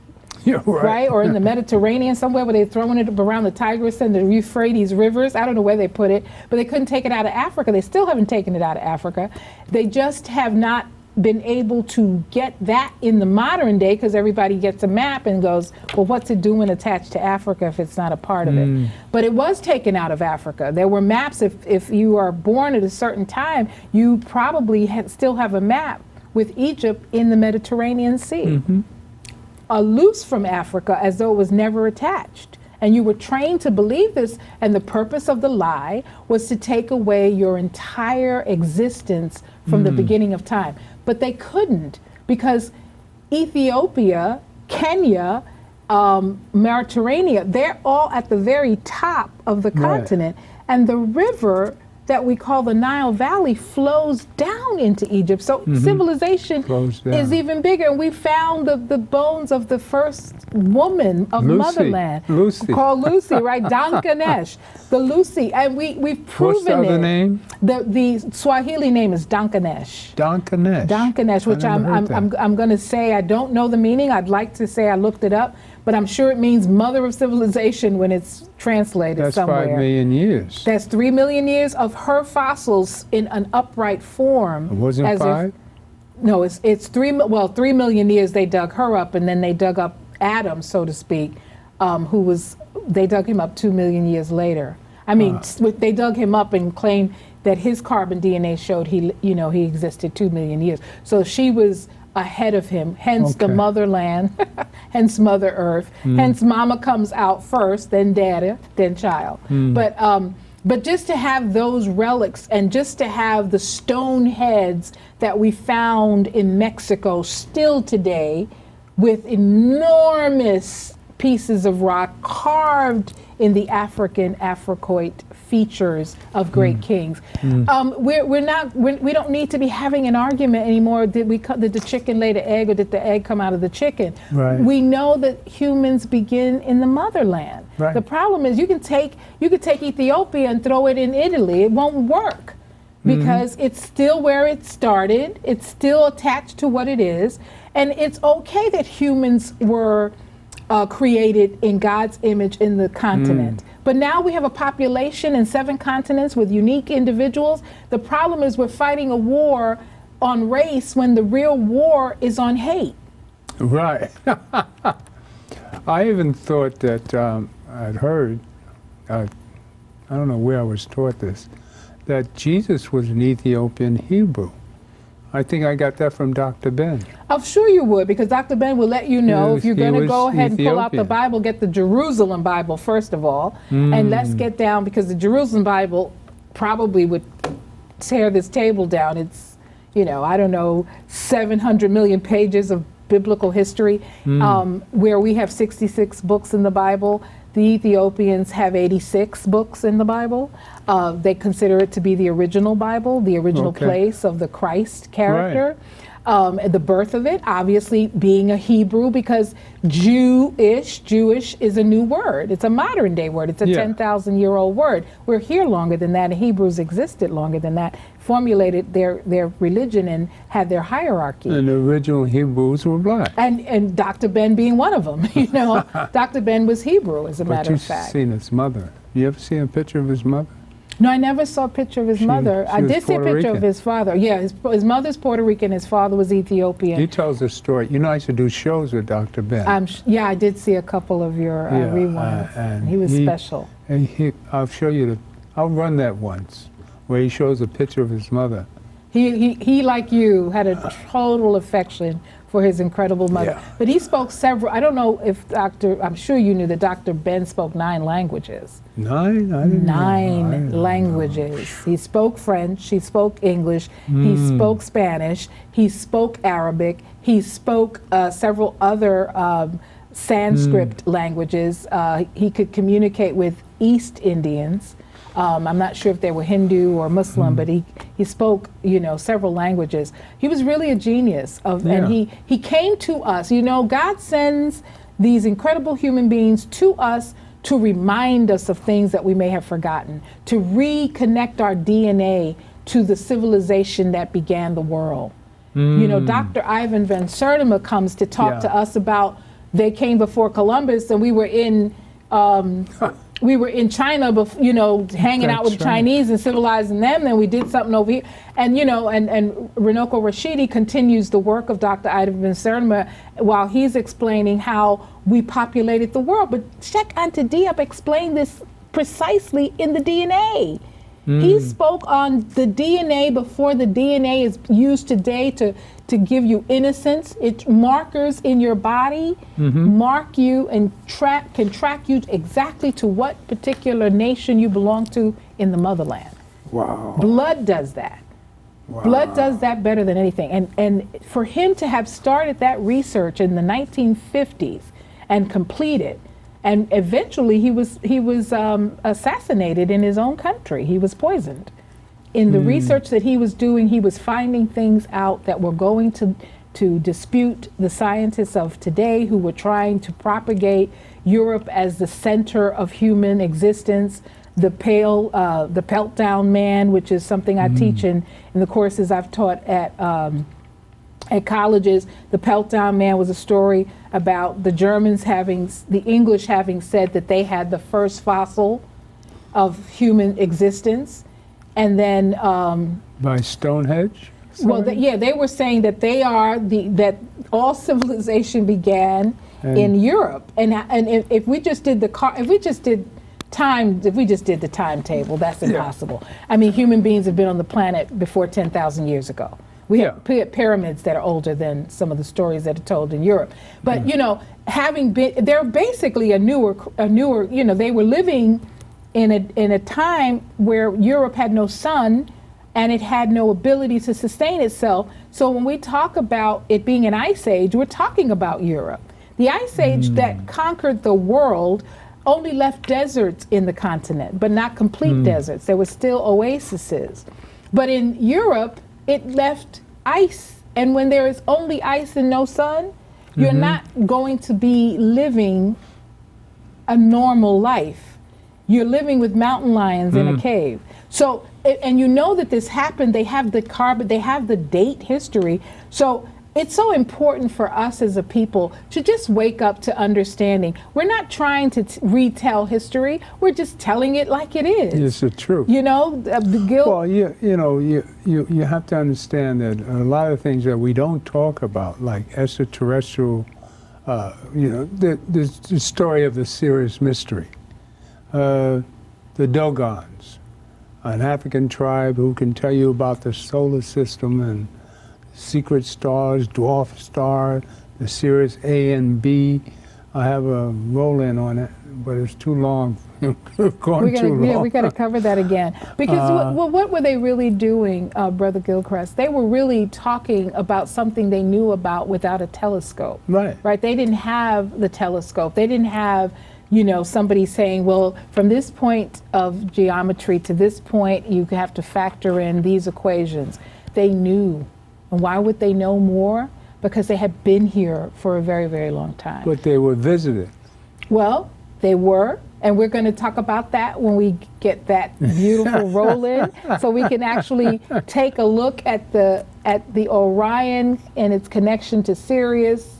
right? Or in the Mediterranean somewhere, where they're throwing it around the Tigris and the Euphrates rivers. I don't know where they put it, but they couldn't take it out of Africa. They still haven't taken it out of Africa. They just have not been able to get that in the modern day, because everybody gets a map and goes, well, what's it doing attached to Africa if it's not a part of it? But it was taken out of Africa. There were maps. If you are born at a certain time, you probably still have a map with Egypt in the Mediterranean Sea, loose from Africa, as though it was never attached. And you were trained to believe this, and the purpose of the lie was to take away your entire existence from the beginning of time. But they couldn't, because Ethiopia, Kenya, Mauritania, they're all at the very top of the continent. And the river that we call the Nile Valley flows down into Egypt. So civilization is even bigger. And we found the bones of the first woman of motherland. Lucy. Called Lucy, right? Dankanesh. The Lucy. And we've proven What's the other name? The Swahili name is Dankanesh. Dankanesh. Dankanesh, which I'm going to say I don't know the meaning. I'd like to say I looked it up, but I'm sure it means mother of civilization when it's translated somewhere. That's 5 million years. That's 3 million years of her fossils in an upright form. It wasn't 5? No, it's 3 million years they dug her up, and then they dug up Adam, so to speak, they dug him up 2 million years later. I mean, they dug him up and claimed that his carbon DNA showed he existed 2 million years. So she was ahead of him, hence the motherland, hence Mother Earth, hence Mama comes out first, then Daddy, then child. But just to have those relics and just to have the stone heads that we found in Mexico still today with enormous pieces of rock carved in the Africoid features of great kings. We don't need to be having an argument anymore. Did the chicken lay the egg, or did the egg come out of the chicken? Right. We know that humans begin in the motherland. Right. The problem is you could take Ethiopia and throw it in Italy. It won't work because it's still where it started. It's still attached to what it is, and it's okay that humans were created in God's image in the continent. But now we have a population in 7 continents with unique individuals. The problem is we're fighting a war on race when the real war is on hate. Right. I even thought that I'd heard, I don't know where I was taught this, that Jesus was an Ethiopian Hebrew. I think I got that from Dr. Ben. I'm sure you would, because Dr. Ben will let you know if you're going to go ahead and pull out the Ethiopian. Bible, get the Jerusalem Bible first of all, and let's get down, because the Jerusalem Bible probably would tear this table down. It's, I don't know, 700 million pages of biblical history, where we have 66 books in the Bible. The Ethiopians have 86 books in the Bible. They consider it to be the original Bible, the original place of the Christ character. The birth of it, obviously being a Hebrew, because Jewish is a new word. It's a modern day word. It's a 10,000-year-old word. We're here longer than that, and Hebrews existed longer than that, formulated their religion and had their hierarchy. And the original Hebrews were black. And Dr. Ben being one of them. Dr. Ben was Hebrew, as a matter of fact. But you've seen his mother. You ever see a picture of his mother? No, I never saw a picture of his mother. I did see a picture of his father. Yeah, his mother's Puerto Rican, his father was Ethiopian. He tells a story. I used to do shows with Dr. Ben. Yeah, I did see a couple of your rewinds. And he was special. And I'll show you, I'll run that once, where he shows a picture of his mother. He like you, had a total affection for his incredible mother. Yeah. But he spoke several, I don't know if I'm sure you knew that Dr. Ben spoke 9 languages. 9? I didn't know. 9 languages. He spoke French, he spoke English, he spoke Spanish, he spoke Arabic, he spoke several other Sanskrit languages. He could communicate with East Indians. I'm not sure if they were Hindu or Muslim, but he spoke, several languages. He was really a genius, and he came to us. God sends these incredible human beings to us to remind us of things that we may have forgotten, to reconnect our DNA to the civilization that began the world. Dr. Ivan van Sertima comes to talk to us about, they came before Columbus, and we were in China, hanging out with the Chinese and civilizing them. Then we did something over here, and Runoko Rashidi continues the work of Dr. Ivan van Sertima while he's explaining how we populated the world. But Sheikh Anta Diop explained this precisely in the DNA. He spoke on the DNA before the DNA is used today to give you innocence. It markers in your body, mark you and can track you exactly to what particular nation you belong to in the motherland. Wow. Blood does that. Wow. Blood does that better than anything. And for him to have started that research in the 1950s and complete it, and eventually he was assassinated in his own country. He was poisoned. in the research that he was doing, he was finding things out that were going to dispute the scientists of today who were trying to propagate Europe as the center of human existence. The Peltdown Man, which is something I teach in the courses I've taught at colleges. The Peltdown Man was a story about the the English having said that they had the first fossil of human existence, and then by Stonehenge. Well, they were saying that that all civilization began in Europe, and if we just did the timetable, that's impossible. I mean, human beings have been on the planet before 10,000 years ago. We have pyramids that are older than some of the stories that are told in Europe. But you know, they're basically a newer. You know, they were living in a time where Europe had no sun, and it had no ability to sustain itself. So when we talk about it being an ice age, we're talking about Europe. The ice age that conquered the world only left deserts in the continent, but not complete deserts. There were still oases. But in Europe, it left ice. And when there is only ice and no sun, you're not going to be living a normal life. You're living with mountain lions in a cave. So, and you know that this happened, they have the date history. So it's so important for us as a people to just wake up to understanding. We're not trying to retell history. We're just telling it like it is. It's the truth. You know, Well, you have to understand that a lot of things that we don't talk about, like extraterrestrial, the story of the Sirius mystery, the Dogons, an African tribe who can tell you about the solar system and secret stars, dwarf star, the Sirius A and B. I have a roll-in on it, but it's too long. We got to cover that again. Because what were they really doing, Brother Gilchrist? They were really talking about something they knew about without a telescope. Right? They didn't have the telescope. They didn't have, somebody saying, well, from this point of geometry to this point, you have to factor in these equations. They knew. And why would they know more? Because they had been here for a very, very long time. But they were visited. Well, they were, and we're going to talk about that when we get that beautiful roll in, so we can actually take a look at the Orion and its connection to Sirius,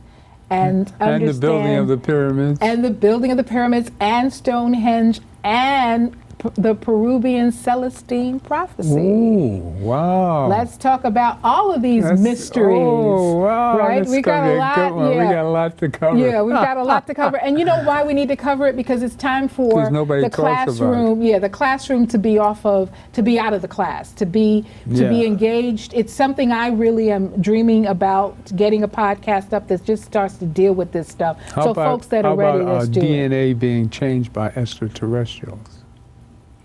and understand the building of the pyramids. And the building of the pyramids, and Stonehenge, and the Peruvian Celestine prophecy. Ooh, wow. Let's talk about all of these mysteries. Oh, wow. Right? We got a lot. We got a lot to cover. Yeah, we've got a lot to cover. And you know why we need to cover it? Because it's time for the classroom. Yeah, the classroom to be out of the class, to be engaged. It's something I really am dreaming about, getting a podcast up that just starts to deal with this stuff. Folks that are ready, let's do it. DNA being changed by extraterrestrials?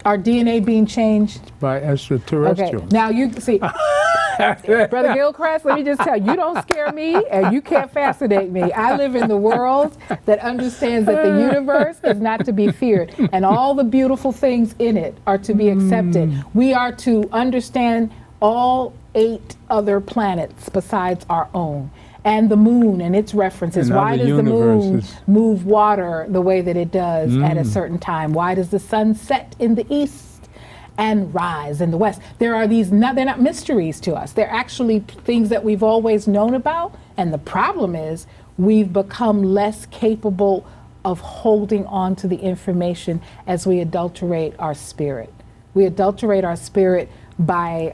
Our DNA being changed by extraterrestrials. Okay, now you see, Brother Gilchrist, let me just tell you, you don't scare me and you can't fascinate me. I live in the world that understands that the universe is not to be feared, and all the beautiful things in it are to be accepted. We are to understand all 8 other planets besides our own, and the moon and its references. Why does the moon move water the way that it does at a certain time? Why does the sun set in the east and rise in the west? There are they're not mysteries to us. They're actually things that we've always known about. And the problem is we've become less capable of holding on to the information as we adulterate our spirit. We adulterate our spirit by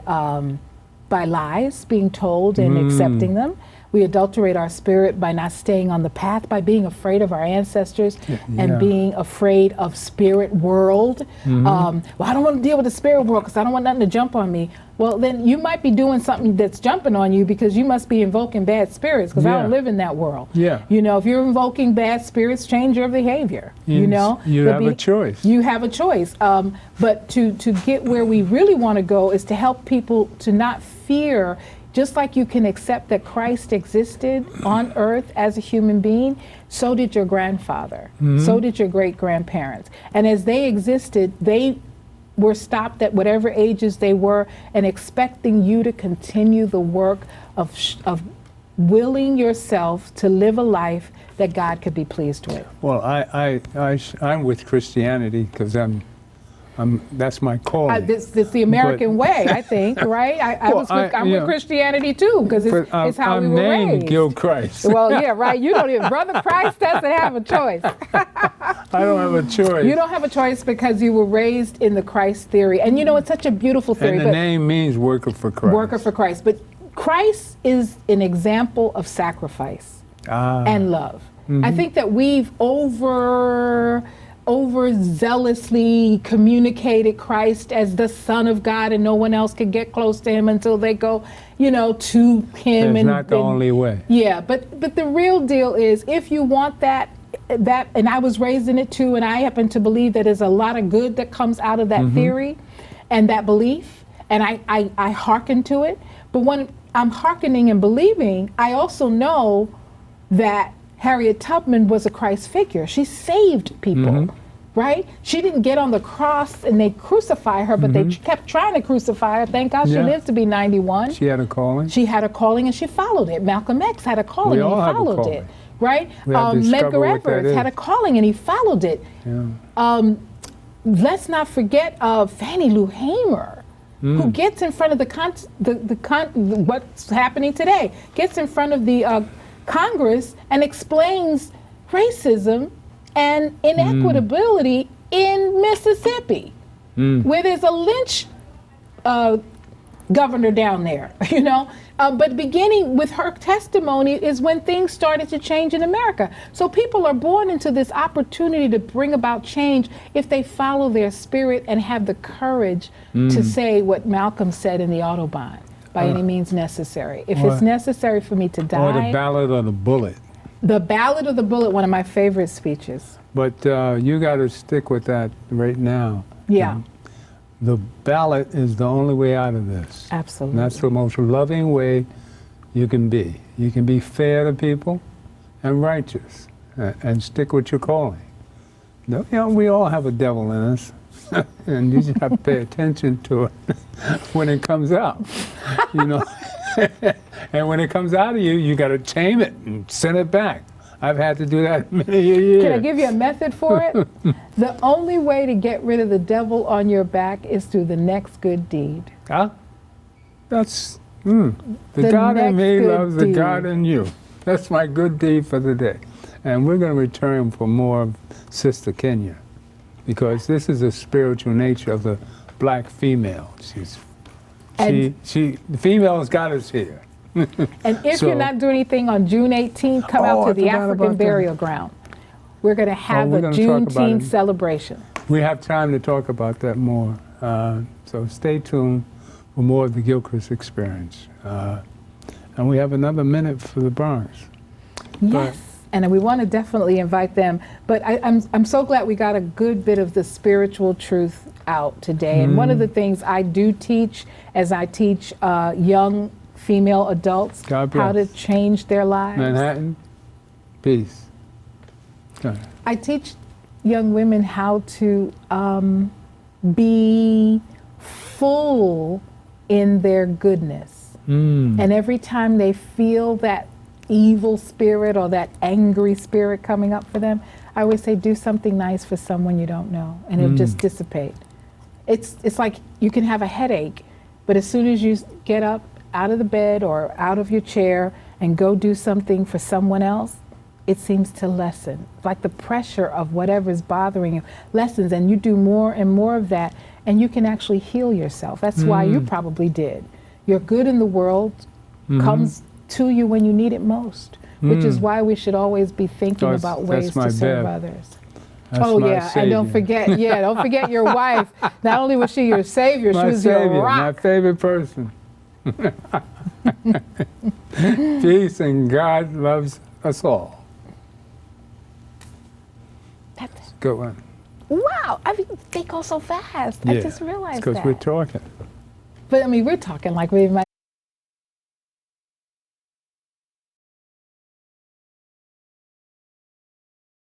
lies being told and accepting them. We adulterate our spirit by not staying on the path, by being afraid of our ancestors and being afraid of spirit world. Well, I don't want to deal with the spirit world because I don't want nothing to jump on me. Well, then you might be doing something that's jumping on you because you must be invoking bad spirits, because I don't live in that world. If you're invoking bad spirits, change your behavior. You have a choice. You have a choice. But to get where we really want to go is to help people to not fear. Just like you can accept that Christ existed on earth as a human being, so did your grandfather, so did your great-grandparents. And as they existed, they were stopped at whatever ages they were, and expecting you to continue the work of willing yourself to live a life that God could be pleased with. Well, I'm with Christianity because that's my calling. This the American way, I think, right? I'm with Christianity too, because it's how we were raised. I'm named Gilchrist. Well, yeah, right. You don't even, Brother Christ doesn't have a choice. I don't have a choice. You don't have a choice because you were raised in the Christ theory. And you know, it's such a beautiful theory. And the name means worker for Christ. Worker for Christ. But Christ is an example of sacrifice and love. I think that we've overzealously communicated Christ as the Son of God, and no one else could get close to him until they go, to him. That's not the only way. Yeah, but the real deal is, if you want that, and I was raised in it too, and I happen to believe that there's a lot of good that comes out of that theory and that belief, and I hearken to it. But when I'm hearkening and believing, I also know that Harriet Tubman was a Christ figure. She saved people, right? She didn't get on the cross and they crucify her, but they kept trying to crucify her. Thank God she lived to be 91. She had a calling. She had a calling and she followed it. Malcolm X had a calling and he followed it, right? Medgar Evers had a calling and he followed it. Yeah. Let's not forget Fannie Lou Hamer, who gets in front of what's happening today, gets in front of the Congress and explains racism and inequitability in Mississippi, where there's a lynch governor down there, but beginning with her testimony is when things started to change in America. So people are born into this opportunity to bring about change if they follow their spirit and have the courage to say what Malcolm said in the Autobahn. By any means necessary. If it's necessary for me to die. Or the ballad of the bullet. The Ballad of the Bullet, one of my favorite speeches. But you got to stick with that right now. Yeah. The ballot is the only way out of this. Absolutely. And that's the most loving way you can be. You can be fair to people and righteous and stick with your calling. We all have a devil in us. And you just have to pay attention to it when it comes out, And when it comes out of you, you got to tame it and send it back. I've had to do that many years. Can I give you a method for it? The only way to get rid of the devil on your back is through the next good deed. That's, the God in me loves the God in you. That's my good deed for the day. And we're going to return for more of Sister Kenya, because this is a spiritual nature of the black female. The female's got us here. And if you're not doing anything on June 18th, come out to the African Burial Ground. We're going to have a Juneteenth celebration. We have time to talk about that more. So stay tuned for more of the Gilchrist Experience. And we have another minute for the Bronx. Yes. And we want to definitely invite them. But I'm so glad we got a good bit of the spiritual truth out today. And one of the things I do teach as I teach young female adults how to change their lives. Manhattan, peace. I teach young women how to be full in their goodness. And every time they feel that evil spirit or that angry spirit coming up for them, I always say, do something nice for someone you don't know, and it'll just dissipate. It's like you can have a headache, but as soon as you get up out of the bed or out of your chair and go do something for someone else, it seems to lessen. Like the pressure of whatever's bothering you lessens, and you do more and more of that, and you can actually heal yourself. That's why you probably did. Your good in the world comes to you when you need it most, which is why we should always be thinking about ways to serve others. That's and don't forget your wife. Not only was she your savior, she was your rock. My favorite person. Peace, and God loves us all. Good one. Wow, they go so fast. I just realized that. Because we're talking. But we're talking like we might.